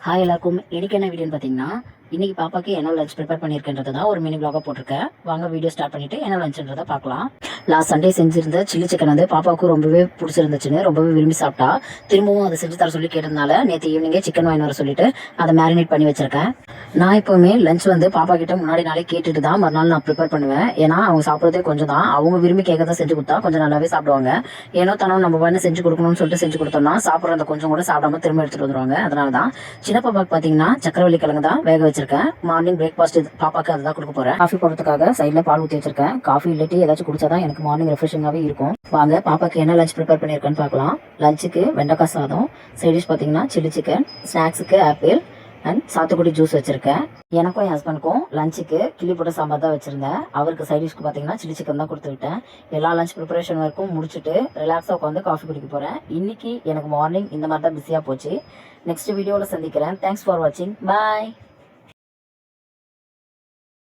Hi எல்லாருக்கும். இன்னைக்கு என்ன வீடியோன்னு பார்த்தீங்கன்னா, இன்னைக்கு பாப்பாக்கு என்ன லஞ்ச் ப்ரிப்பேர் பண்ணியிருக்கேன்றது தான் ஒரு மினி vlog போட்டிருக்கேன். வாங்க வீடியோ ஸ்டார்ட் பண்ணிட்டு என்ன லஞ்சுன்றதை பார்க்கலாம். லாஸ்ட் சண்டே செஞ்சிருந்த சில்லி சிக்கன் வந்து பாப்பாவுக்கு ரொம்பவே பிடிச்சிருந்துச்சுன்னு ரொம்பவே விரும்பி சாப்பிட்டா. திரும்பவும் அதை செஞ்சு தர சொல்லி கேட்டதுனால நேற்று ஈவினிங்கே சிக்கன் வாங்கி வர சொல்லிட்டு அதை மேரினேட் பண்ணி வச்சிருக்கேன். நான் எப்போவுமே லஞ்ச் வந்து பாப்பா கிட்ட முன்னாடி நாளே கேட்டுட்டு தான் மறுநாள் நான் ப்ரிப்பேர் பண்ணுவேன். ஏன்னா அவங்க சாப்பிட்றதே கொஞ்சம் தான், அவங்க விரும்பி கேட்கறத செஞ்சு கொடுத்தா கொஞ்சம் நல்லாவே சாப்பிடுவாங்க. ஏனோ தானோ நம்ம வந்து செஞ்சு கொடுக்கணும்னு சொல்லிட்டு செஞ்சு கொடுத்தோம்னா சாப்பிட்ற அந்த கொஞ்சம் கூட சாப்பிடாம திரும்ப எடுத்துட்டு வந்துருவாங்க. அதனால தான் சின்ன பாப்பாக்கு பார்த்தீங்கன்னா சக்கரவள்ளி கிழங்கு தான் வேக வச்சிருக்கேன். மார்னிங் பிரேக்ஃபாஸ்ட் பாப்பாக்கு அதுதான் கொடுக்க போறேன். காஃபி போடுறதுக்காக சைட்ல பால் ஊற்றி வச்சிருக்கேன். காஃபி இல்லாட்டி ஏதாச்சும் குடிச்சாதான் எனக்கு மார்னிங் ரெஃப்ரெஷிங்காகவே இருக்கும். வாங்க பாப்பாக்கு என்ன லஞ்ச் ப்ரிப்பேர் பண்ணியிருக்கேன்னு பார்க்கலாம். லஞ்சுக்கு வெண்டைக்காய் சாதம், சைடிஷ் பார்த்தீங்கன்னா சில்லி சிக்கன், ஸ்நாக்ஸுக்கு ஆப்பிள் அண்ட் சாத்துக்குடி ஜூஸ் வச்சிருக்கேன். எனக்கும் என் ஹஸ்பண்டுக்கும் லஞ்சுக்கு கிள்ளி போட்ட சாம்பார் தான் வச்சிருந்தேன். அவருக்கு சைடிஷ்க்கு பார்த்தீங்கன்னா சில்லி சிக்கன் தான் கொடுத்து விட்டேன். எல்லா லஞ்ச் ப்ரிப்பரேஷன் வரைக்கும் முடிச்சுட்டு ரிலாக்ஸாக உட்காந்து காஃபி குடிக்க போகிறேன். இன்னைக்கு எனக்கு மார்னிங் இந்த மாதிரி தான் பிஸியாக போச்சு. நெக்ஸ்ட் வீடியோவில் சந்திக்கிறேன். தேங்க்ஸ் ஃபார் வாட்சிங். பாய்.